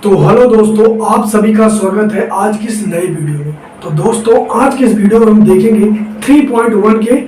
तो हेलो दोस्तों, आप सभी का स्वागत है आज की इस नए वीडियो में। तो दोस्तों, आज के इस वीडियो में हम देखेंगे 3.1 के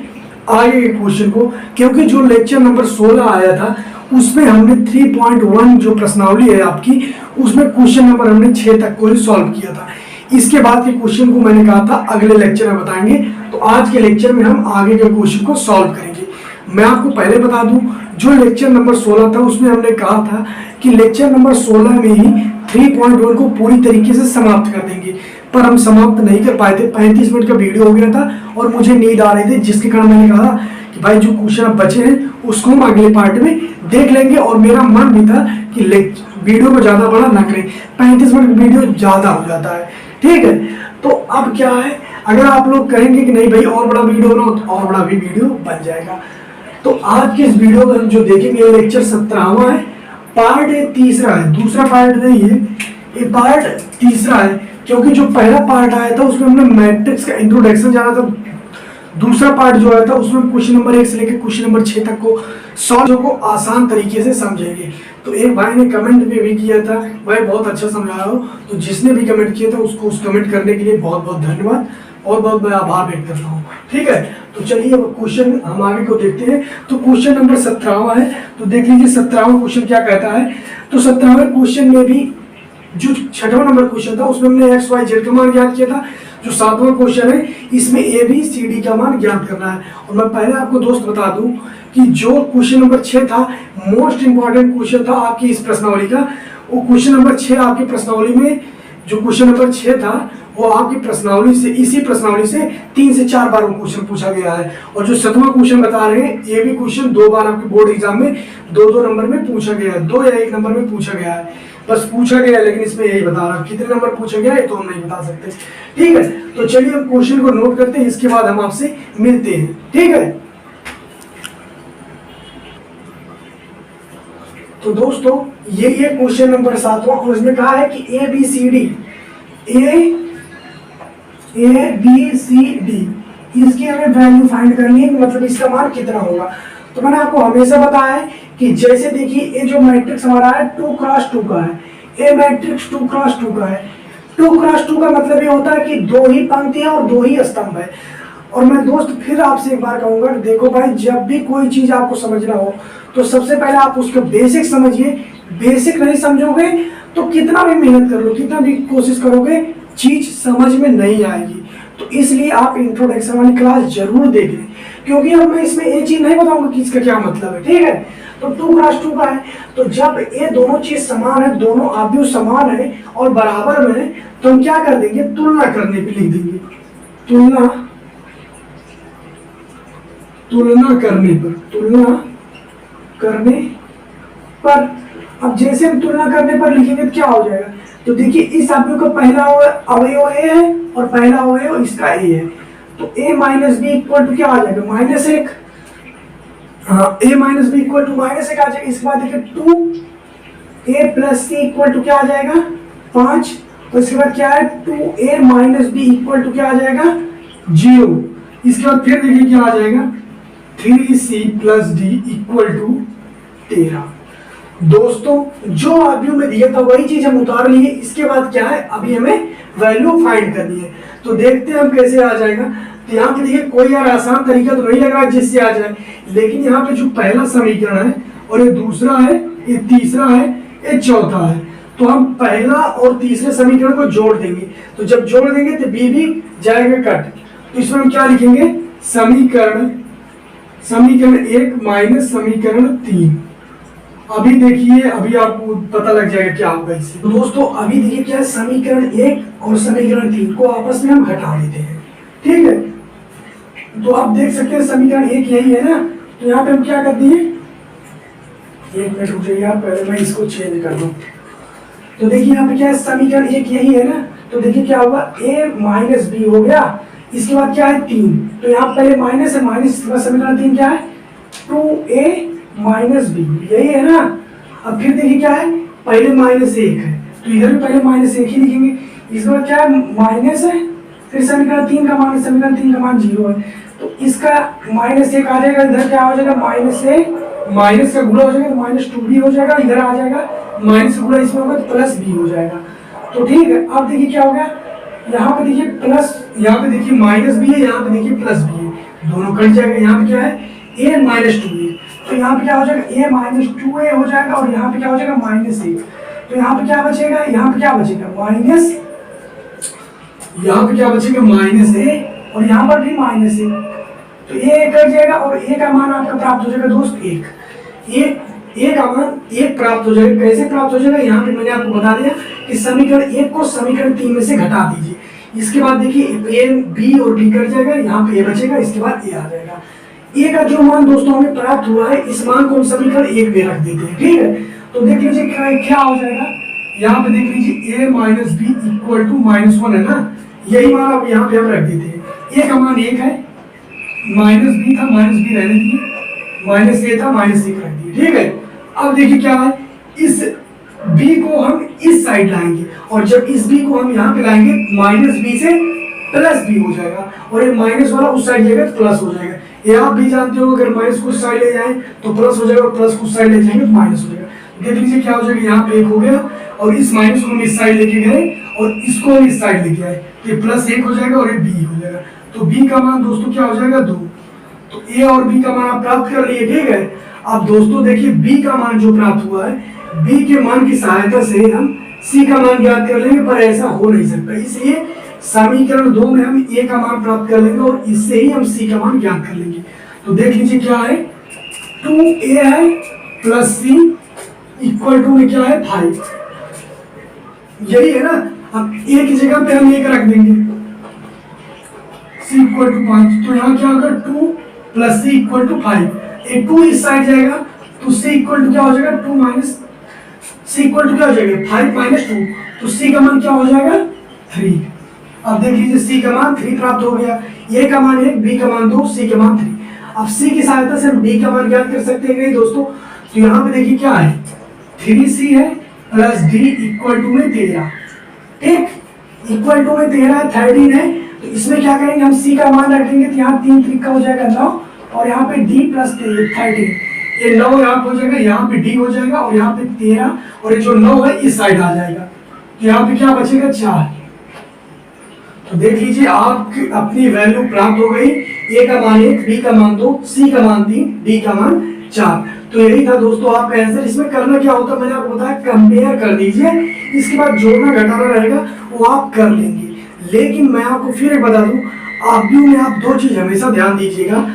आगे के क्वेश्चन को, क्योंकि जो लेक्चर नंबर 16 आया था उसमें हमने 3.1 जो प्रश्नावली है आपकी, उसमें क्वेश्चन नंबर हमने 6 तक को ही सॉल्व किया था। इसके बाद के क्वेश्चन को मैंने कहा था अगले लेक्चर में बताएंगे, तो आज के लेक्चर में हम आगे के क्वेश्चन को सॉल्व करेंगे। मैं आपको पहले बता दूं, जो लेक्चर नंबर 16 था उसमें हमने कहा था कि लेक्चर नंबर 16 में ही 3.1 को पूरी तरीके से समाप्त कर देंगे, पर हम समाप्त नहीं कर पाए थे। 35 मिनट का वीडियो हो गया था और मुझे नींद आ रही थी, जिसके कारण मैंने कहा कि भाई जो क्वेश्चन बचे हैं उसको हम अगले पार्ट में देख लेंगे। और मेरा मन भी था कि वीडियो को ज़्यादा बड़ा ना करें, 35 मिनट वीडियो ज़्यादा हो जाता है, ठीक है। तो अब क्या है, अगर आप लोग कहेंगे कि नहीं भाई और बड़ा वीडियो बनाओ, तो और बड़ा भी वीडियो बन जाएगा। तो आज के इस वीडियो में हम जो देखेंगे लेक्चर 17वां है, पार्ट तीसरा है, दूसरा पार्ट नहीं है, ये पार्ट तीसरा है। क्योंकि जो पहला पार्ट आया था उसमें हमने मैट्रिक्स का इंट्रोडक्शन जाना था। दूसरा पार्ट जो आया था उसमें क्वेश्चन नंबर 1 से लेकर क्वेश्चन नंबर 6 तक को सॉल्व को आसान तरीके से समझेंगे। तो एक भाई ने कमेंट में भी किया था, भाई बहुत अच्छा समझाया हो, तो जिसने भी कमेंट किया था उसको उस कमेंट करने के लिए बहुत बहुत धन्यवाद और बहुत मैं आभार व्यक्त करता हूँ, ठीक है। तो चलिए अब क्वेश्चन हम आगे को देखते हैं। तो क्वेश्चन नंबर 17वां है, तो देख लीजिए 17वां क्वेश्चन क्या कहता है। तो 17वें क्वेश्चन में भी जो 6वां नंबर क्वेश्चन था उसमें हमने एक्स वाई जेड का मान ज्ञात किया था। जो 7वां क्वेश्चन है इसमें ए बी सी डी का मान ज्ञात करना है। और मैं पहले आपको दोस्त बता दूं कि जो क्वेश्चन नंबर 6 था, मोस्ट इंपॉर्टेंट क्वेश्चन था आपकी इस प्रश्नावली का। वो क्वेश्चन नंबर 6 आपकी प्रश्नावली में, जो क्वेश्चन नंबर 6 था वो आपकी प्रश्नावली से, इसी प्रश्नावली से 3 से 4 बार वो क्वेश्चन पूछा गया है। और जो 7वां क्वेश्चन बता रहे हैं, ये भी क्वेश्चन 2 बार आपके बोर्ड एग्जाम में 2-2 नंबर में पूछा गया है, 2 या 1 नंबर में पूछा गया है, बस पूछा गया है। लेकिन इसमें यही बता रहा, कितने नंबर पूछा गया है तो हम नहीं बता सकते, ठीक है। तो चलिए हम क्वेश्चन को नोट करते हैं, इसके बाद हम आपसे मिलते हैं, ठीक है। तो दोस्तों ये क्वेश्चन नंबर 7वां, और इसमें कहा है कि A B C D, A B C D, इसकी हमें वैल्यू फाइंड करनी है, मतलब इसका मान कितना होगा। तो मैंने आपको हमेशा बताया है कि जैसे देखिए ये जो मैट्रिक्स हमारा है 2x2 का है, ए मैट्रिक्स 2x2 का है। 2x2 का मतलब ये होता है कि 2 ही पंक्तियां और 2 ही स्तंभ है। और मैं दोस्त फिर आपसे एक बार कहूंगा, देखो भाई जब भी कोई चीज आपको समझना हो तो सबसे पहले आप उसका बेसिक समझिए। बेसिक नहीं समझोगे तो कितना भी मेहनत कर लो, कितना भी कोशिश करोगे, चीज समझ में नहीं आएगी। तो इसलिए आप इंट्रोडक्शन वाली क्लास जरूर देख लें, क्योंकि अब मैं इसमें ये चीज नहीं बताऊंगा कि इसका क्या मतलब है, ठीक है। तो 2x2 का है, तो जब ये दोनों चीज समान है, दोनों आव्यूह समान है और बराबर में है, तो हम क्या कर देंगे, तुलना करने पे लिख देंगे, तुलना करने पर। अब जैसे हम तुलना करने पर लिखेंगे तो क्या हो जाएगा, तो देखिए इस अवयव का पहला अवयव ए है और पहला अवयव इसका ए है, तो a minus B equal to क्या आ जाएगा, -1। हाँ, a minus B equal to -1 आ जाएगा। इसके बाद देखिए 2a plus C equal to क्या आ जाएगा, 5। तो इसके बाद क्या है, 2a minus B equal to क्या आ जाएगा, 0। इसके बाद फिर देखिए क्या आ जाएगा, 3c plus D equal to 13। दोस्तों जो अवयव में दिया था वही चीज हम उतार लिए। इसके बाद क्या है, अभी हमें वैल्यू फाइंड करनी है। तो देखते हैं हम कैसे आ जाएगा। तो यहाँ पे देखिए कोई यार आसान तरीका तो नहीं लग रहा जिससे आ जाए, लेकिन यहाँ पे जो पहला समीकरण है और ये दूसरा है, ये तीसरा है, ये चौथा है, तो हम पहला और तीसरे समीकरण को जोड़ देंगे। तो जब जोड़ देंगे तो बी भी जाएगा कट। तो इसमें हम क्या लिखेंगे, समीकरण 1 माइनस समीकरण 3। अभी देखिए, अभी आपको पता लग जाएगा क्या होगा इससे। तो दोस्तों अभी देखिए क्या है, समीकरण 1 और समीकरण 3 को आपस में हम घटा देते हैं, ठीक है। तो आप देख सकते हैं समीकरण 1 यही है ना, तो यहाँ पे हम क्या कर दिए, 1 मिनट रुक जाइए आप, पहले मैं इसको चेंज कर दूं। तो देखिए यहाँ पे क्या है, समीकरण 1 यही है ना, तो देखिए क्या होगा, a माइनस बी हो गया। इसके बाद क्या है, 3, तो यहाँ पहले माइनस है, माइनस समीकरण 3 क्या है, 2a माइनस बी, यही है ना। अब फिर देखिए क्या है, पहले -1 है, तो इधर भी पहले -1 ही लिखेंगे। इसके बाद क्या है, माइनस है, फिर समीकरण 3 का मान, समीकरण 3 का मान 0 है, तो इसका -1 आ जाएगा, इधर क्या हो जाएगा, -1 माइनस का गुणा हो जाएगा तो -2b हो जाएगा, इधर आ जाएगा माइनस गुणा इसमें होगा तो प्लस बी हो जाएगा। तो ठीक है, अब देखिए क्या हो गया, यहाँ पे देखिए प्लस, यहाँ पे देखिए माइनस भी है, यहाँ पे देखिए प्लस भी है, दोनों कट जाएगा। यहाँ पे क्या है, a माइनस 2a, तो यहाँ पे क्या हो जाएगा a माइनस 2a हो जाएगा, और यहाँ पे क्या हो जाएगा माइनस a। तो यहाँ पे क्या बचेगा, यहाँ पे क्या बचेगा माइनस, यहाँ पे क्या बचेगा माइनस a, और यहाँ पर भी माइनस a। तो a कट जाएगा और a का मान आपका प्राप्त हो जाएगा दोस्त 1। ए का मान 1 प्राप्त हो जाएगा। कैसे प्राप्त हो जाएगा, यहाँ पे मैंने आपको बता दिया कि समीकरण 1 को समीकरण 3 में से घटा दीजिए। इसके बाद देखिए ए बी और बी कट जाएगा, यहाँ पे ए बचेगा, इसके बाद ए आ जाएगा। ए का जो मान दोस्तों हमें प्राप्त हुआ है, इस मान को हम समीकरण 1 में रख देते हैं। ठीक है, तो देख लीजिए क्या हो जाएगा, यहाँ पे देख लीजिए a minus B equal to -1 है ना, यही मान अब यहाँ पे हम रख देते हैं। a का मान 1 है, माइनस बी था, माइनस बी रहने दीजिए, माइनस a था, माइनस 1 रख दिए। ठीक है, अब देखिए क्या है, इस b को हम इस साइड लाएंगे, और जब इस b को हम यहाँ पे लाएंगे माइनस b से प्लस b हो जाएगा, और ये माइनस वाला उस साइड जाएगा तो प्लस हो जाएगा। ये आप भी जानते हो, अगर माइनस को उस साइड ले जाए तो प्लस हो जाएगा, प्लस को उस साइड ले जाएंगे तो माइनस हो जाएगा। देख लीजिए क्या हो जाएगा, यहाँ पे 1 हो गया, और इस माइनस को हम इस साइड लेके गए और इसको हम इस साइड लेके आए, ये प्लस 1 हो जाएगा और ये b हो जाएगा। तो b का मान दोस्तों क्या हो जाएगा 2। तो a और b का मान आप प्राप्त कर लिए। ठीक है, अब दोस्तों देखिए b का मान जो प्राप्त हुआ है, b के मान की सहायता से हम c का मान ज्ञात कर लेंगे, पर ऐसा हो नहीं सकता, इसलिए समीकरण 2 में हम a का मान प्राप्त कर लेंगे और इससे ही हम c का मान ज्ञात कर लेंगे। तो देख लीजिए क्या है, 2a है प्लस c इक्वल टू में क्या है 5, यही है ना। अब a की जगह पे हम 1 रख देंगे, c इक्वल टू 5, तो यहाँ क्या होगा 2 प्लस c इक्वल टू 5, एक 2 इस साइड जाएगा तो c इक्वल टू क्या हो जाएगा 2 माइनस, c इक्वल टू क्या हो जाएगा 5 माइनस 2, तो c का मान क्या हो जाएगा 3। अब देख लीजिए c का मान 3 प्राप्त हो गया, a का मान 1, b का मान 2, c का मान 3। अब c की सहायता से हम b का मान ज्ञात कर सकते हैं नहीं दोस्तों, तो यहाँ पे देखिए क्या है 3c है प्लस d इक्वल टू में 13। ठीक, इक्वल टू में 13 13 है, तो इसमें क्या करेंगे हम c का मान रख देंगे, तो यहाँ 3 3 का हो जाएगा 9, और यहाँ पे d प्लस 13, ये 9 यहाँ पे हो जाएगा, यहाँ पे d हो जाएगा, और यहाँ पे 13, और ये जो 9 है इस साइड आ जाएगा, तो यहाँ पे क्या बचेगा 4। तो देख लीजिए आपकी अपनी वैल्यू प्राप्त हो गई, a का मान 1, b का मान 2, c का मान 3, d का मान 4। तो यही था दोस्तों आपका आंसर। इसमें करना क्या होता है मैंने आपको बताया, कंपेयर कर दीजिए, इसके बाद जोड़ना घटाना रहेगा वो आप कर लेंगे। लेकिन मैं आपको फिर एक बता दूं, आरबीयू में आप 2 चीज हमेशा ध्यान दीजिएगा,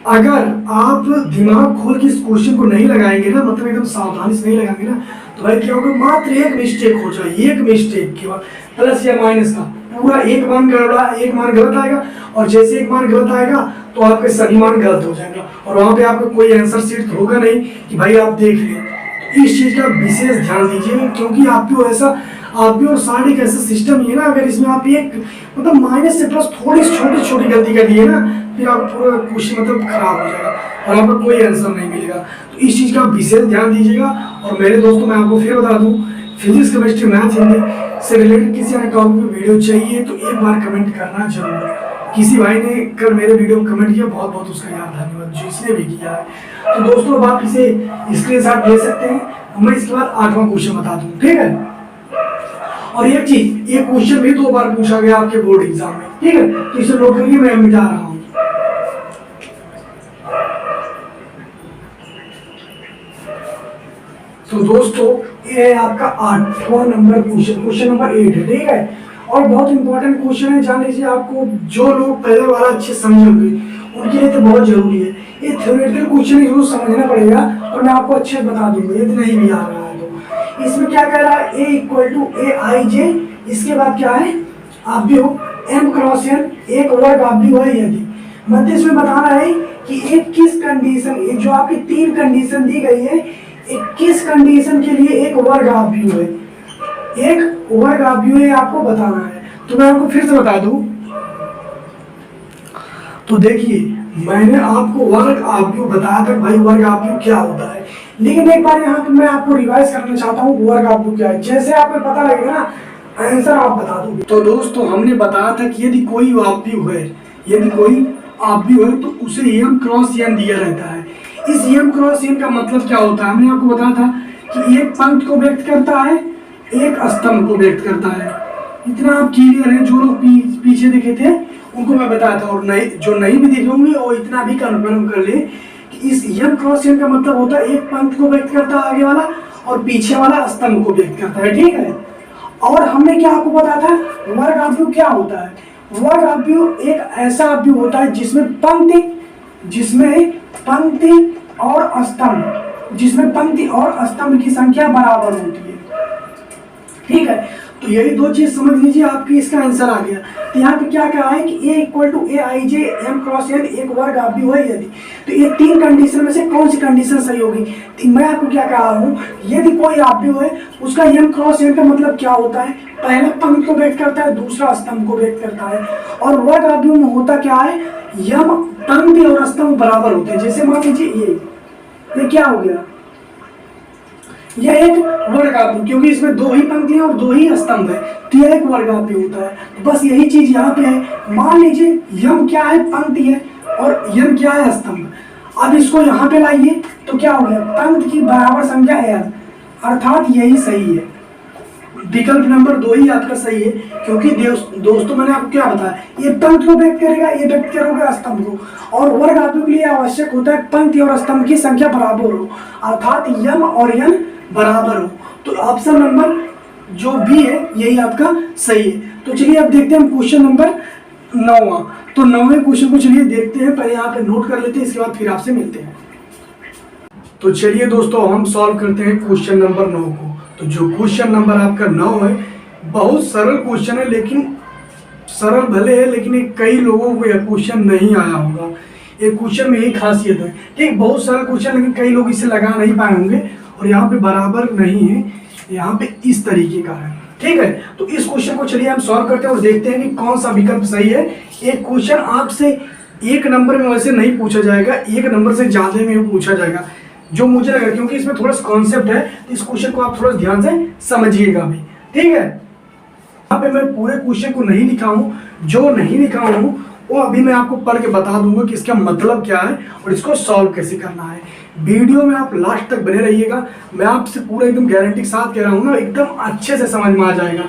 अगर आप दिमाग खोल के इस क्वेश्चन को नहीं लगाएंगे ना, मतलब एकदम सावधानी से नहीं लगाएंगे ना, तो भाई क्या होगा, मात्र एक मिस्टेक हो जाए, एक मिस्टेक के बाद प्लस या माइनस का पूरा एक मान गड़बड़ा, एक मान गलत आएगा, और जैसे एक मान गलत आएगा तो आपके सभी मान गलत हो जाएंगे, और वहां पे आपका कोई आंसर शीट होगा नहीं कि भाई आप देख लें। इस चीज का विशेष ध्यान दीजिए, क्योंकि आपको ऐसा आप भी और साढ़े का ऐसा सिस्टम ही है ना, अगर इसमें आप एक मतलब माइनस से प्लस थोड़ी छोटी छोटी गलती कर दी है ना, फिर आप पूरा क्वेश्चन मतलब खराब हो जाएगा और आपको कोई आंसर नहीं मिलेगा। तो इस चीज़ का विशेष ध्यान दीजिएगा। और मेरे दोस्तों मैं आपको फिर बता दूं, फिजिक्स केमिस्ट्री मैथ हिंदी से रिलेटेड किसी अन्य टॉपिक में वीडियो चाहिए तो एक बार कमेंट करना जरूर। किसी भाई ने कर मेरे वीडियो में कमेंट किया, बहुत बहुत उसका यार धन्यवाद जिसने भी किया है। तो दोस्तों अब आप इसे स्क्रीनशॉट ले सकते हैं, मैं इसके बाद 8वां क्वेश्चन बता दूं, ठीक है। और एक चीज, ये क्वेश्चन भी 2 बार पूछा गया आपके बोर्ड एग्जाम में, ठीक है, तो इसे नोट करिए, मैं मिटा रहा हूं। तो दोस्तों ये है आपका 8वां नंबर क्वेश्चन, क्वेश्चन नंबर 8 है, ठीक है। और बहुत इंपॉर्टेंट क्वेश्चन है, जान लीजिए आपको जो लोग पहले वाला अच्छे समझ होंगे उनके लिए तो बहुत जरूरी है। ये थ्योरेटिकल क्वेश्चन है, इसको समझना पड़ेगा, और मैं आपको अच्छे बता दूंगा यदि नहीं भी आ रहा है तो। इसमें क्या कह रहा है, a इक्वल टू ए आई जे, इसके बाद क्या है आव्यूह m क्रॉस n, एक वर्ग आव्यूह है यदि, मतलब इसमें बताना है कि एक किस कंडीशन, जो आपकी 3 कंडीशन दी गई है, एक किस कंडीशन के लिए एक वर्ग आव्यूह है, एक वर्ग आव्यूह है आपको बताना है। तो मैं आपको फिर से बता दूं, तो देखिए मैंने आपको वर्ग आव्यूह बताया था, भाई वर्ग आव्यूह क्या होता है, लेकिन एक बार यहाँ पे मैं आपको रिवाइज करना चाहता हूँ वर्ग आव्यूह क्या है, जैसे आपको पता लगेगा ना आंसर आप बता दोगे। तो दोस्तों हमने बताया था कि यदि कोई आव्यूह है, यदि कोई आव्यूह है तो उसे m क्रॉस n दिया रहता है। इस m क्रॉस n का मतलब क्या होता है, हमने आपको बताया था कि एक पंक्ति को व्यक्त करता है, एक स्तंभ को व्यक्त करता है। इतना आप क्लियर है। जो लोग पीछे देखे थे उनको मैं बताया था, और नए जो नहीं भी देखे होंगे वो इतना भी कन्फर्म कर ले कि इस m क्रॉस n का मतलब होता है एक पंक्ति को व्यक्त करता है आगे वाला, और पीछे वाला स्तंभ को व्यक्त करता है। ठीक है। और हमने क्या आपको बताया था, वर्ग आव्यूह क्या होता है। वर्ग आव्यूह एक ऐसा आव्यूह होता है जिसमें पंक्ति और स्तंभ की संख्या बराबर होती है। ठीक है। तो यही दो चीज समझ लीजिए, आपकी इसका आंसर आ गया। तो यहाँ पे क्या कहा है कि A equal to AIJ M cross N एक वर्ग आव्यूह है यदि, तो ये तीन कंडीशन में से कौन सी कंडीशन सही होगी। तो मैं आपको क्या कहा हूँ, यदि कोई आव्यूह है उसका M क्रॉस N का मतलब क्या होता है, पहला पंक्ति को व्यक्त करता है, दूसरा स्तंभ को व्यक्त करता है। और वर्ग आव्यूह में होता क्या है, M पंक्ति और स्तंभ बराबर होते हैं। जैसे मान लीजिए ये क्या हो गया, यह एक वर्ग आव्यूह, क्योंकि इसमें दो ही पंक्तियां और दो ही स्तंभ है, तो यह एक वर्ग आव्यूह होता है। तो बस यही चीज यहाँ पे है। मान लीजिए यम क्या है, पंक्ति है, और यम क्या है, स्तंभ। अब इसको यहाँ पे लाइए तो क्या हो गया, पंक्ति की बराबर संख्या n, अर्थात यही सही है। विकल्प नंबर 2 ही आपका सही है, क्योंकि दोस्तों मैंने आपको क्या बताया, ये पंक्ति को व्यक्त करेगा, ये व्यक्त करेगा स्तंभ को, और वर्ग आव्यूह के लिए आवश्यक होता है पंक्ति और स्तंभ की संख्या बराबर हो, अर्थात यम और n बराबर हो। तो ऑप्शन नंबर जो बी है यही आपका सही है। तो चलिए अब देखते हैं हम क्वेश्चन नंबर 9। तो 9वें क्वेश्चन को चलिए देखते हैं, पहले यहाँ पे नोट कर लेते हैं, इसके बाद फिर आपसे मिलते हैं। तो चलिए दोस्तों हम सॉल्व करते हैं क्वेश्चन नंबर 9 को। तो जो क्वेश्चन नंबर आपका 9 है, बहुत सरल क्वेश्चन है, लेकिन सरल भले है लेकिन कई लोगों को यह क्वेश्चन नहीं आया होगा। ये क्वेश्चन में यही खासियत है, ठीक, बहुत सरल क्वेश्चन लेकिन कई लोग इसे लगा नहीं पाए होंगे, और यहाँ पे बराबर नहीं है, यहाँ पे इस तरीके का है। ठीक है। तो इस क्वेश्चन को चलिए हम सॉल्व करते हैं और देखते हैं कि कौन सा विकल्प सही है। एक क्वेश्चन आपसे 1 नंबर में वैसे नहीं पूछा जाएगा, 1 नंबर से ज्यादा में पूछा जाएगा, जो मुझे लगा, क्योंकि इसमें थोड़ा सा कॉन्सेप्ट है, तो इस क्वेश्चन को आप थोड़ा ध्यान से समझिएगा भी। ठीक है। यहाँ पे मैं पूरे क्वेश्चन को नहीं लिखा हूँ, जो नहीं लिखा हूँ वो अभी मैं आपको पढ़ के बता दूंगा कि इसका मतलब क्या है और इसको सॉल्व कैसे करना है। वीडियो में आप लास्ट तक बने रहिएगा, मैं आपसे पूरा एकदम गारंटी के साथ कह रहा हूँ ना, एकदम अच्छे से समझ में आ जाएगा।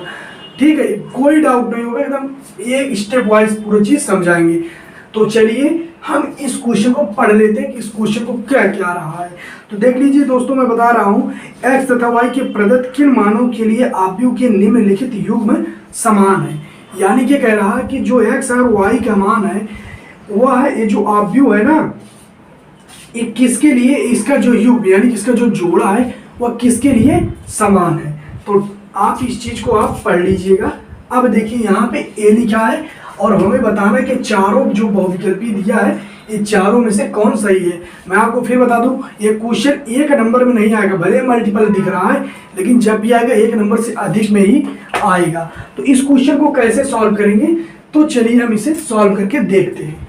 ठीक है, कोई डाउट नहीं होगा, एकदम एक स्टेप वाइज पूरी चीज समझाएंगे। तो चलिए हम इस क्वेश्चन को पढ़ लेते हैं कि इस क्वेश्चन को क्या क्या रहा है। तो देख लीजिए दोस्तों, मैं बता रहा हूँ x तथा y के प्रदत्त किन मानों के लिए आव्यूह के निम्नलिखित युग्म समान है। यानी कि कह रहा है कि जो x और y का मान है वह है, ये जो आव्यूह है ना, ये किसके लिए, इसका जो युग्म यानी कि इसका जो जोड़ा है वह किसके लिए समान है। तो आप इस चीज को आप पढ़ लीजिएगा। अब देखिए यहाँ पे ए लिखा है और हमें बताना है कि चारों जो बहुविकल्पी दिया है ये चारों में से कौन सही है। मैं आपको फिर बता दूं, ये क्वेश्चन 1 नंबर में नहीं आएगा, भले मल्टीपल दिख रहा है लेकिन जब भी आएगा 1 नंबर से अधिक में ही आएगा। तो इस क्वेश्चन को कैसे सॉल्व करेंगे, तो चलिए हम इसे सॉल्व करके देखते हैं।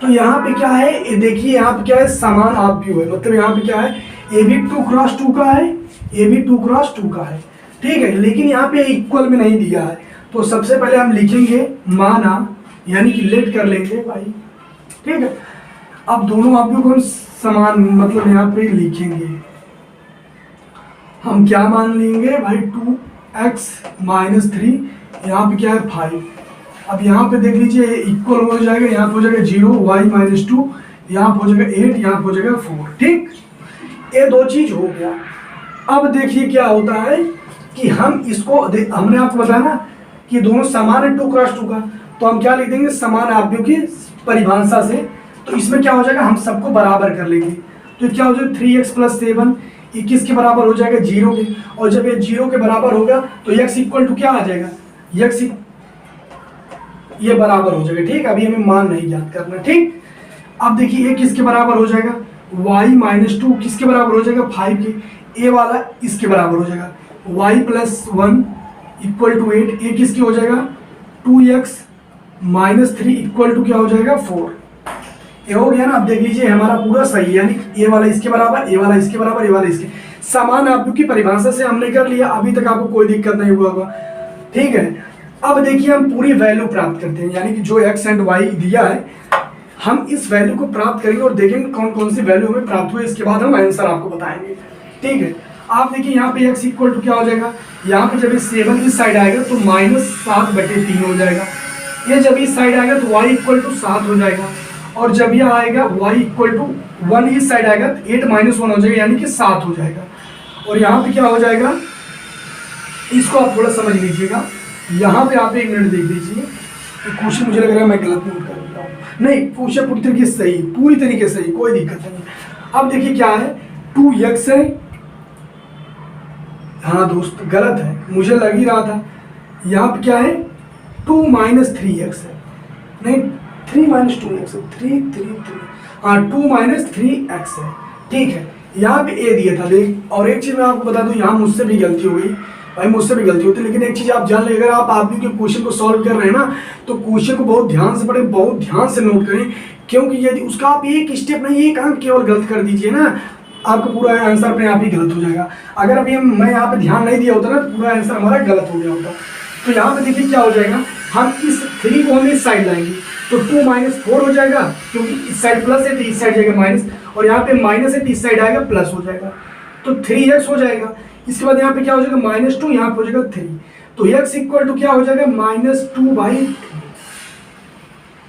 तो यहाँ पे क्या है, ये देखिए यहाँ पे क्या है, समान आव्यूह है, मतलब यहाँ पे क्या है, ए भी 2 क्रॉस 2 का है, ए भी 2 क्रॉस 2 का है। ठीक है, लेकिन यहाँ पे इक्वल में नहीं दिया है। तो सबसे पहले हम लिखेंगे माना, यानी कि लेट कर लेंगे भाई। ठीक है, अब दोनों आव्यूह को हम समान मतलब यहाँ पे लिखेंगे। हम क्या मान लेंगे भाई, 2x - 3, यहाँ पे क्या है 5। अब यहाँ पे देख लीजिए इक्वल हो जाएगा, यहाँ पे हो जाएगा 0, y - 2, यहाँ पे हो जाएगा 8, यहाँ पे हो जाएगा 4। ठीक, ये दो चीज हो गया। अब देखिए क्या होता है कि हम इसको हमने आपको बताया ना कि दोनों समान है 2 क्रॉस 2 का, तो हम क्या लिख देंगे समान आव्यूह की परिभाषा से। तो इसमें क्या हो जाएगा, हम सबको बराबर कर लेंगे। तो क्या हो जाएगा 3x + 7 21 के बराबर हो जाएगा 0 के, और जब ये 0 के बराबर होगा तो x = क्या आ जाएगा, x ये बराबर हो जाएगा। ठीक, अभी हमें मान नहीं याद करना। ठीक, अब देखिए ये किसके बराबर हो जाएगा, y - 2 किसके बराबर हो जाएगा 5 के, ए वाला इसके बराबर हो जाएगा, y + 1 = 8, ए किसकी हो जाएगा 2x - 3 = क्या हो जाएगा 4। ये हो गया ना। अब देख लीजिए हमारा पूरा सही, यानी ए वाला इसके बराबर, ए वाला इसके बराबर, ए वाला इसके, समान आव्यूह की परिभाषा से हमने कर लिया। अभी तक आपको कोई दिक्कत नहीं हुआ होगा। ठीक है, अब देखिए हम पूरी वैल्यू प्राप्त करते हैं, यानी कि जो x एंड y दिया है हम इस वैल्यू को प्राप्त करेंगे और देखेंगे कौन कौन सी वैल्यू हमें प्राप्त हुई। इसके बाद हम आंसर आपको बताएंगे। ठीक है। आप देखिए यहाँ पे x इक्वल टू क्या हो जाएगा, यहाँ पे जब ये 7 इस साइड आएगा तो -7/3 हो जाएगा। ये जब इस साइड आएगा तो y इक्वल टू 7 हो जाएगा, और जब ये आएगा y इक्वल टू 1 इस साइड आएगा तो 8 - 1 हो जाएगा, यानी कि 7 हो जाएगा। और यहाँ पे क्या हो जाएगा, इसको आप थोड़ा समझ लीजिएगा। यहाँ पे आप 1 मिनट देख लीजिए। तो क्वेश्चन मुझे लग रहा है मैं गलत नोट कर रहा हूँ, नहीं क्वेश्चन पूरी तरीके से सही, पूरी तरीके से सही, कोई दिक्कत नहीं। अब देखिए क्या है, 2x है, हाँ दोस्त गलत है, मुझे लग ही रहा था। यहाँ पे क्या है, 2 - 3x है, नहीं 3 - 2x है, 3 हाँ 2 - 3x है, ठीक है। यहाँ पे a दिया था देख। और एक चीज़ मैं आपको बता दूँ, यहाँ मुझसे भी गलती हो गई भाई, मुझसे भी गलती होती है, लेकिन एक चीज़ आप जान लें, अगर आप भी के क्वेश्चन को सॉल्व कर रहे हैं ना, तो क्वेश्चन को बहुत ध्यान से पढ़ें, बहुत ध्यान से नोट करें, क्योंकि यदि उसका आप एक स्टेप नहीं, एक अंक केवल गलत कर दीजिए ना, आपका पूरा आंसर अपने आप ही गलत हो जाएगा। अगर अभी मैं यहाँ पे ध्यान नहीं दिया होता ना, तो पूरा आंसर हमारा गलत हो गया होता। तो यहाँ पे देखिए क्या हो जाएगा, हम इस 3 को हम इस साइड लाएंगे तो 2 - 4 हो जाएगा, क्योंकि इस साइड प्लस है तो इस साइड जाएगा माइनस, और यहाँ पे माइनस है तो इस साइड आएगा प्लस हो जाएगा, तो 3x हो जाएगा। इसके बाद यहाँ पे क्या हो जाएगा, -2, यहाँ पे हो जाएगा 3, तो x इक्वल टू क्या हो जाएगा, -2/3।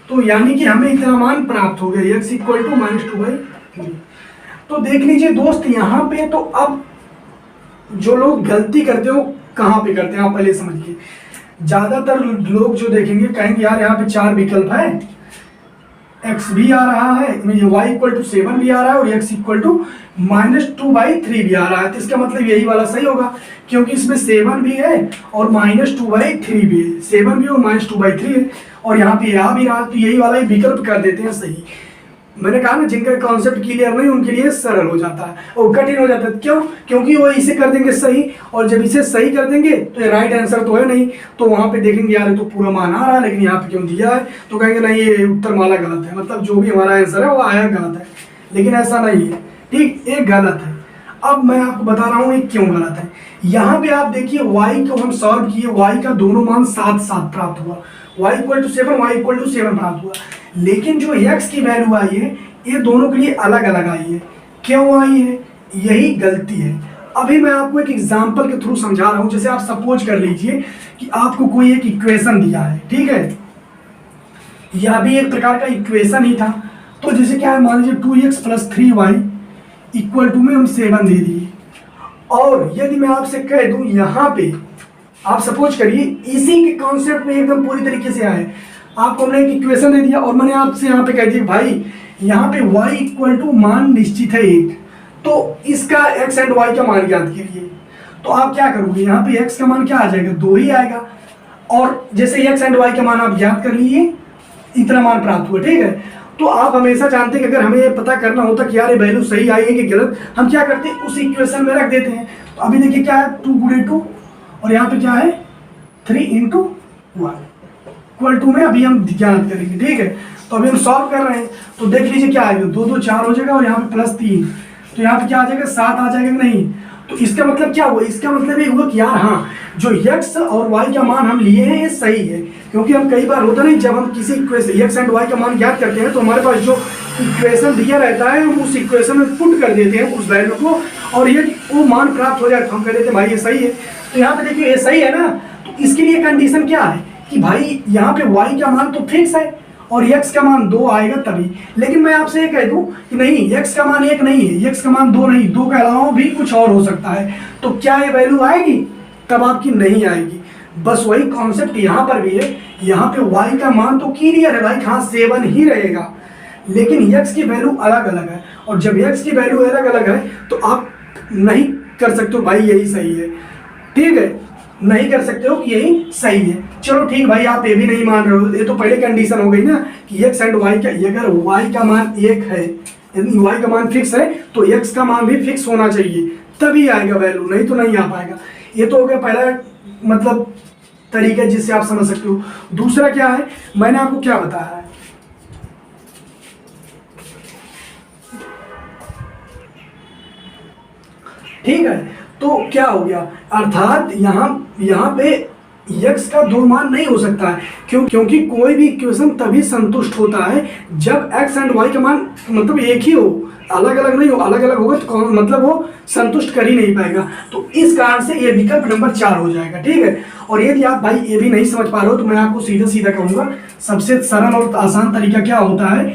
तो यानी कि हमें इतना मान प्राप्त हो गया, x इक्वल टू -2/3। तो देख लीजिए दोस्त, यहाँ पे तो अब जो लोग गलती करते हो कहाँ पे करते हैं आप पहले समझिए। ज्यादातर लोग जो देखेंगे कहेंगे यार यहाँ पे 4 विकल्प है, x भी आ रहा है, y इक्वल टू 7 भी आ रहा है, और x इक्वल टू -2/3 भी आ रहा है, तो इसका मतलब यही वाला सही होगा, क्योंकि इसमें 7 भी है और -2/3 भी है, 7 भी और -2/3 है, और यहाँ पे आ भी रहा, तो यही वाला ही विकल्प कर देते हैं सही। मैंने कहा ना, जिनका कॉन्सेप्ट क्लियर नहीं उनके लिए सरल हो जाता है और कठिन हो जाता है। क्यों? क्योंकि वो इसे कर देंगे सही, और जब इसे सही कर देंगे तो ये राइट आंसर तो है नहीं, तो वहां पे देखेंगे यार ये तो पूरा मान आ रहा है, लेकिन यहाँ पे क्यों दिया है, तो कहेंगे नहीं ये उत्तर माला गलत है, मतलब जो भी हमारा आंसर है वो आया गलत है, लेकिन ऐसा नहीं है, ठीक, ये गलत है। अब मैं आपको बता रहा हूँ ये क्यों गलत है। यहाँ पे आप देखिए y को हम सॉल्व किए, y का दोनों मान 7 प्राप्त हुआ, y equal to 7, y equal to 7 प्राप्त हुआ, लेकिन जो x की वैल्यू आई है ये दोनों के लिए अलग अलग आई है। क्यों आई है? यही गलती है। अभी मैं आपको एक एग्जांपल के थ्रू समझा रहा हूं। जैसे आप सपोज कर लीजिए कि आपको कोई एक इक्वेशन दिया है, ठीक है, यह भी एक प्रकार का इक्वेशन ही था। तो जैसे क्या है, मान लीजिए 2x + 3y इक्वल टू में हम 7 दे दिए, और यदि मैं आपसे कह दूं यहाँ पे, आप सपोज करिए इसी के कॉन्सेप्ट में एकदम पूरी तरीके से आए, आपको हमने एक इक्वेशन दे दिया और मैंने आपसे यहाँ पे कह दिया भाई यहाँ पे y इक्वल टू मान निश्चित है 8, तो इसका x एंड y का मान ज्ञात कीजिए। तो आप क्या करोगे, यहाँ पे x का मान क्या आ जाएगा, 2 ही आएगा, और जैसे x एंड y का मान आप ज्ञात कर लीजिए, इतना मान प्राप्त हुआ, ठीक है। तो आप हमेशा जानते हैं कि अगर हमें ये पता करना होता कि यार ये वैल्यू सही आई है कि गलत, हम क्या करते हैं, उस इक्वेशन में रख देते हैं। तो अभी देखिए क्या है, 2 × 2, और यहाँ पे क्या है 3 × 1 इक्वल टू में अभी हम ज्ञात करेंगे, ठीक है। तो अभी हम सॉल्व कर रहे हैं, तो देख लीजिए क्या आएगा, 2 2 4 हो जाएगा, और यहाँ पे +3, तो यहाँ पे क्या आ जाएगा, 7 आ जाएगा कि नहीं। तो इसका मतलब क्या हुआ, इसका मतलब ये हुआ कि यार हाँ, जो x और y का मान हम लिए हैं ये सही है, क्योंकि हम कई बार होता नहीं, जब हम किसी इक्वेशन x एंड y का मान ज्ञात करते हैं तो हमारे पास जो इक्वेशन दिया रहता है हम उस इक्वेशन में पुट कर देते हैं उस वैल्यू को, और ये वो मान प्राप्त हो जाए तो हम कह देते हैं भाई ये सही है। तो यहाँ पे देखिए ये सही है ना, तो इसके लिए कंडीशन क्या है कि भाई यहाँ पे y का मान तो फिक्स है और x का मान 2 आएगा तभी। लेकिन मैं आपसे ये कह दूं कि नहीं, x का मान 1 नहीं है, x का मान 2 नहीं, 2 के अलावा भी कुछ और हो सकता है, तो क्या ये वैल्यू आएगी, तब आपकी नहीं आएगी। बस वही कॉन्सेप्ट यहाँ पर भी है, यहाँ पे y का मान तो क्लियर है भाई, हाँ 7 ही रहेगा, लेकिन x की वैल्यू अलग अलग है, और जब x की वैल्यू अलग अलग है तो आप नहीं कर सकते हो भाई यही सही है, ठीक है, नहीं कर सकते हो कि यही सही है। चलो ठीक भाई, आप ये भी नहीं मान रहे हो, ये तो पहले कंडीशन हो गई ना कि x एंड y का, अगर y का मान 1 है, यदि y का मान फिक्स है तो x का मान भी फिक्स होना चाहिए, तभी आएगा वैल्यू, नहीं तो नहीं आ पाएगा। ये तो हो गया पहला मतलब तरीका जिससे आप समझ सकते हो। दूसरा क्या है, मैंने आपको क्या बताया है, ठीक है, तो क्या हो गया, अर्थात यहाँ पे x का दो मान नहीं हो सकता है। क्योंकि कोई भी इक्वेशन तभी संतुष्ट होता है जब x एंड y का मान मतलब एक ही हो, अलग अलग नहीं हो। अलग अलग होगा तो मतलब वो संतुष्ट कर ही नहीं पाएगा। तो इस कारण से ये विकल्प नंबर 4 हो जाएगा, ठीक है। और यदि आप भाई ये भी नहीं समझ पा रहे हो तो मैं आपको सीधा सीधा कहूंगा, सबसे सरल और आसान तरीका क्या होता है,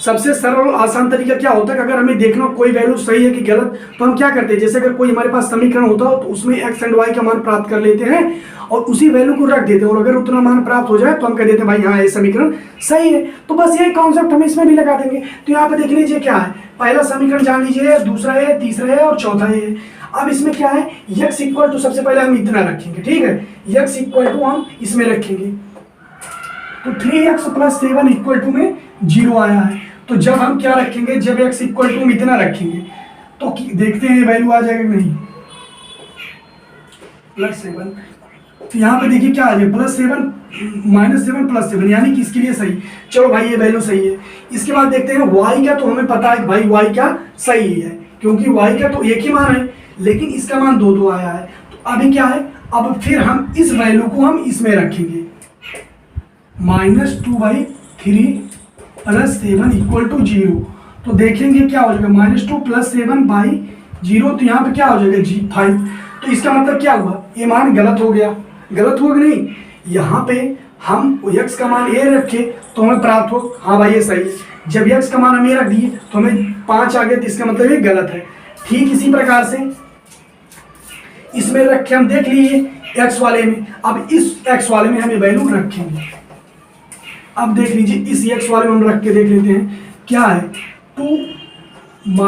सबसे सरल और आसान तरीका क्या होता है कि अगर हमें देखना कोई वैल्यू सही है कि गलत, तो हम क्या करते हैं, जैसे अगर कोई हमारे पास समीकरण होता हो तो उसमें x एंड y का मान प्राप्त कर लेते हैं और उसी वैल्यू को रख देते हैं, और अगर उतना मान प्राप्त हो जाए तो हम कह देते हैं भाई हाँ ये समीकरण सही है। तो बस यही कॉन्सेप्ट हम इसमें भी लगा देंगे। तो यहाँ पे देख लीजिए क्या है, पहला समीकरण जान लीजिए, दूसरा है, तीसरा है और चौथा है। अब इसमें क्या है, x इक्वल टू सबसे पहले हम इतना रखेंगे, ठीक है, x इक्वल टू हम इसमें रखेंगे तो 3x + 7 इक्वल टू में 0 आया है। तो जब हम क्या रखेंगे, जब x इक्वल टू इतना रखेंगे तो देखते हैं वैल्यू आ जाएगा नहीं, +7। तो यहाँ पे देखिए क्या आ जाएगा, +7 -7 +7, यानी कि इसके लिए सही। चलो भाई ये वैल्यू सही है। इसके बाद देखते हैं y का, तो हमें पता है भाई y क्या सही है, क्योंकि y का तो एक ही मान है, लेकिन इसका मान 2 आया है। तो अभी क्या है, अब फिर हम इस वैल्यू को हम इसमें रखेंगे, -2/3 + 7 इक्वल टू 0। तो देखेंगे क्या हो जाएगा, -2 + 7/0, तो यहाँ पे क्या हो जाएगा 5। तो इसका मतलब क्या हुआ, ये मान गलत हो गया, गलत हुआ कि नहीं। यहाँ पे हम x का मान a रखे तो हमें प्राप्त हो, हाँ भाई ये सही है। जब x का मान हम a रख दिए तो हमें 5 आ गया, तो इसका मतलब ये गलत है। ठीक इसी प्रकार से इसमें रख के हम देख लिए x वाले में, अब इस x वाले में हम ये वैल्यू रखेंगे। अब देख लीजिए इस x वाले में हम रख के देख लेते हैं क्या है, 2 -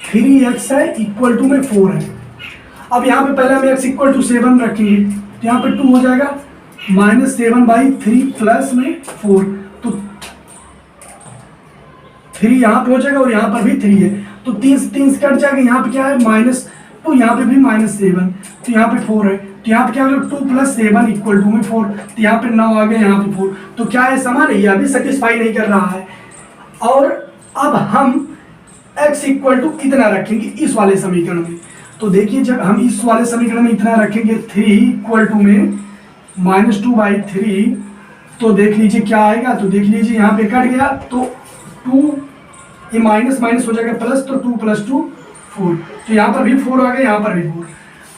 3x है इक्वल टू में 4 है। अब यहाँ पे पहले हम x इक्वल टू 7 रखेंगे, तो यहाँ पे 2 हो जाएगा, -7/3 प्लस में 4, तो 3 यहाँ पे हो जाएगा और यहाँ पर भी 3 है, तो 3 से कट जाएगा। यहाँ पे क्या है -2, यहाँ पे भी -7, तो यहाँ पे 4 है, तो यहाँ पे क्या होगा 2 + 7 इक्वल टू में 4, तो यहाँ पे 9 आ गया, यहाँ पे 4। तो क्या है, समान है, यह भी सेटिस्फाई नहीं कर रहा है। और अब हम x इक्वल टू इतना रखेंगे इस वाले समीकरण में। तो देखिए जब हम इस वाले समीकरण में इतना रखेंगे 3 इक्वल टू में -2/3, तो देख लीजिए क्या आएगा, तो देख लीजिए यहाँ पे कट गया, तो 2 ये माइनस माइनस हो जाएगा प्लस, तो 2 + 2 4, तो यहाँ पर भी 4 आ गया, यहाँ पर भी 4।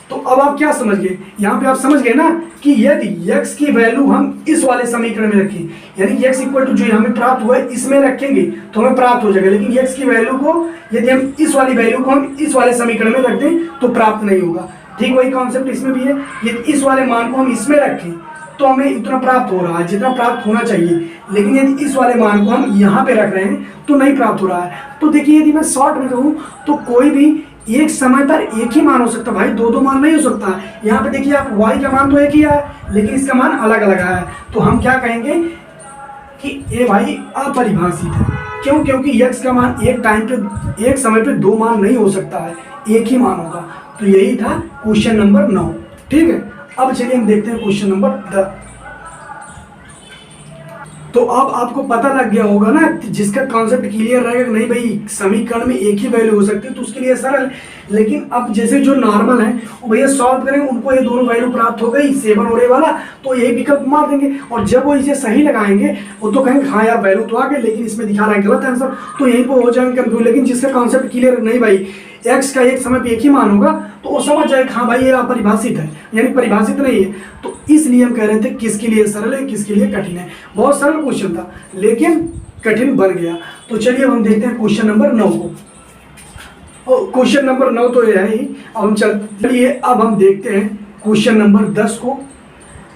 तो अब आप क्या समझ गए, यहाँ पे आप समझ गए ना कि यदि x की वैल्यू हम इस वाले समीकरण में रखें, यानी x इक्वल टू जो हमें प्राप्त हुआ है इसमें रखेंगे तो हमें प्राप्त हो जाएगा, लेकिन x की वैल्यू को यदि हम इस वाली वैल्यू को हम इस वाले समीकरण में रख दें तो प्राप्त नहीं होगा। ठीक वही कॉन्सेप्ट इसमें भी है, यदि इस वाले मान को हम इसमें रखें तो हमें इतना प्राप्त हो रहा है जितना प्राप्त होना चाहिए, लेकिन यदि इस वाले मान को हम यहाँ पे रख रहे हैं तो नहीं प्राप्त हो रहा है। तो देखिए यदि मैं शॉर्ट में कहूँ तो कोई भी एक समय पर एक ही मान हो सकता है भाई, दो मान नहीं हो सकता। यहाँ पे देखिए आप y का मान तो एक ही है लेकिन इसका मान अलग अलग आया है, तो हम क्या कहेंगे कि ये भाई अपरिभाषित है। क्यों? क्योंकि x का मान एक टाइम पे एक समय पे दो मान नहीं हो सकता है, एक ही मान होगा। तो यही था क्वेश्चन नंबर 9। ठीक है, अब चलिए हम देखते हैं क्वेश्चन नंबर 10। तो अब आपको पता लग गया होगा ना, जिसका कॉन्सेप्ट क्लियर रहेगा कि नहीं भाई समीकरण में एक ही वैल्यू हो सकती है तो उसके लिए सरल। लेकिन अब जैसे जो नॉर्मल है वो भैया सॉल्व करेंगे, उनको ये दोनों वैल्यू प्राप्त हो गई 7 और a वाला, तो यही विकल्प मार देंगे और जब वो इसे सही लगाएंगे वो तो कहेंगे हाँ यार वैल्यू तो आ गई, लेकिन इसमें दिखा रहा है गलत आंसर, तो यहीं पर हो जाएंगे कंफ्यूज। लेकिन जिसका कॉन्सेप्ट क्लियर नहीं भाई x का एक समय पे एक ही मान होगा तो वो समझ जाएगा हाँ भाई ये अपरिभाषित है, यानी परिभाषित नहीं है। तो इसलिए हम कह रहे थे किसके लिए सरल है किसके लिए कठिन है। बहुत सरल क्वेश्चन था लेकिन कठिन बन गया। तो चलिए अब हम देखते हैं क्वेश्चन नंबर 9 को। क्वेश्चन नंबर 9 तो ये है ही। अब हम चलिए अब हम देखते हैं क्वेश्चन नंबर 10 को।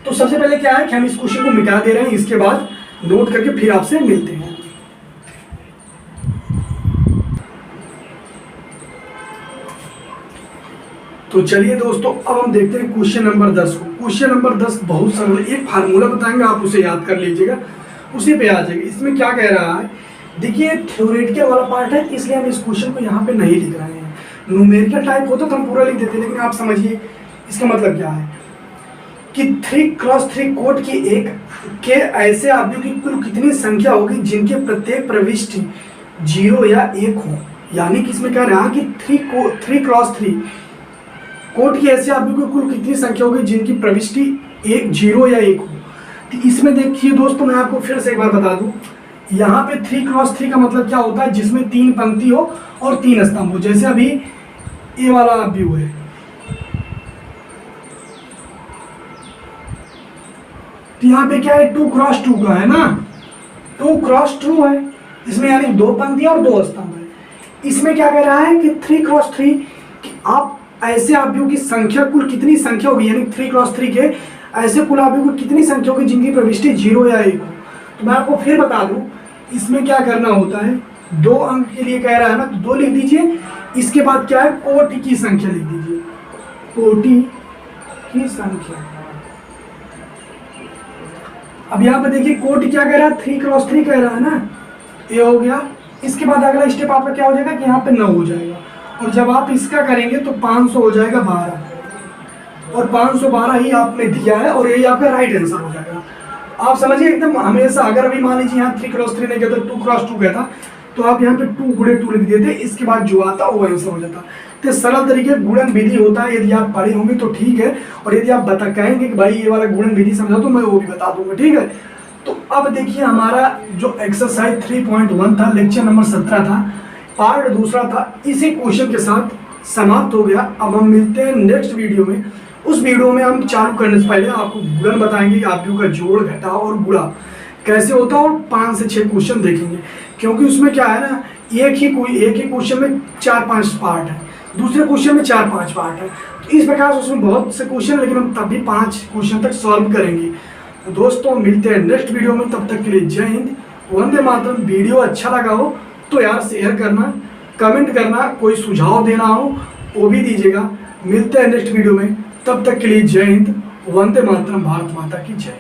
तो सबसे पहले क्या है कि हम इस क्वेश्चन को मिटा दे रहे हैं, इसके बाद नोट करके फिर आपसे मिलते हैं। तो चलिए दोस्तों अब हम देखते हैं क्वेश्चन नंबर 10 को। क्वेश्चन नंबर 10 बहुत सरल, एक फार्मूला बताएंगे आप उसे याद कर लीजिएगा, उसी पे आ जाएगा। इसमें क्या कह रहा है, देखिए थ्योरेटिकल वाला पार्ट है इसलिए हम इस क्वेश्चन को यहाँ पे नहीं लिख रहे हैं। न्यूमेरिकल टाइप होता तो हम पूरा लिख देते, लेकिन आप समझिए इसका मतलब क्या है कि 3x3 कोट की एक के ऐसे आदमियों की कुल कितनी संख्या होगी जिनके प्रत्येक प्रविष्टि 0 या 1 हो। यानी कि इसमें कह रहा है कि 3x3 कोट की ऐसे आव्यूह की कुल कितनी संख्या होगी जिनकी प्रविष्टि 0 या 1 हो। तो इसमें देखिए दोस्तों, मैं आपको फिर से एक बार बता दूं, यहाँ पे 3x3 का मतलब क्या होता है, जिसमें 3 पंक्ति हो और 3 स्तंभ हो। जैसे अभी ये वाला आव्यूह है, तो यहाँ पे क्या है, 2x2 का है ना, 2x2 है, इसमें यानी 2 पंक्तियां और 2 स्तंभ है। इसमें क्या कह रहा है कि 3x3 आप ऐसे आव्यूह की संख्या कुल कितनी संख्या होगी, यानी 3x3 के ऐसे कुल आव्यूह की कितनी संख्या होगी जिनकी प्रविष्टि 0 या 1 हो। तो मैं आपको फिर बता दूं, इसमें क्या करना होता है, 2 अंक के लिए कह रहा है ना, तो 2 लिख दीजिए। इसके बाद क्या है, कोटि की संख्या लिख दीजिए, कोटि की संख्या। अब यहाँ पे देखिए कोटि क्या कह रहा है, 3x3 कह रहा है ना, ये हो गया। इसके बाद अगला स्टेप आपका क्या हो जाएगा कि यहाँ पे 9 हो जाएगा, और जब आप इसका करेंगे तो 500 हो जाएगा 12, और 512 ही आपने दिया है, और यही आपका राइट आंसर हो जाएगा। आप समझिए एकदम हमेशा, अगर अभी मान लीजिए यहाँ 3x3 नहीं कहता, 2x2 कहता, तो आप यहाँ पे 2 गुणे 2 लिख देते, इसके बाद जो आता वो आंसर हो जाता। तो सरल तरीके गुणन विधि होता है, यदि आप पढ़े होंगे तो ठीक है, और यदि आप कहेंगे कि भाई ये वाला गुणन विधि समझा तो मैं वो भी बता दूंगा, ठीक है। तो अब देखिए हमारा जो एक्सरसाइज 3.1 था, लेक्चर नंबर 17 था, पार्ट दूसरा था, इसी क्वेश्चन के साथ समाप्त हो गया। अब हम मिलते हैं नेक्स्ट वीडियो में। उस वीडियो में हम चालू करने से पहले आपको गुणन बताएंगे कि आव्यूह का जोड़, घटाव और गुणा कैसे होता है, और 5 से 6 क्वेश्चन देखेंगे, क्योंकि उसमें क्या है ना, एक ही क्वेश्चन में 4-5 पार्ट है, दूसरे क्वेश्चन में 4-5 पार्ट है। तो इस प्रकार से उसमें बहुत से क्वेश्चन, लेकिन हम तब भी 5 क्वेश्चन तक सॉल्व करेंगे। तो दोस्तों मिलते हैं नेक्स्ट वीडियो में, तब तक के लिए जय हिंद, वंदे मातरम। वीडियो अच्छा लगा हो तो यार शेयर करना, कमेंट करना, कोई सुझाव देना हो वो भी दीजिएगा। मिलते हैं नेक्स्ट वीडियो में, तब तक के लिए जय हिंद, वंदे मातरम, भारत माता की जय।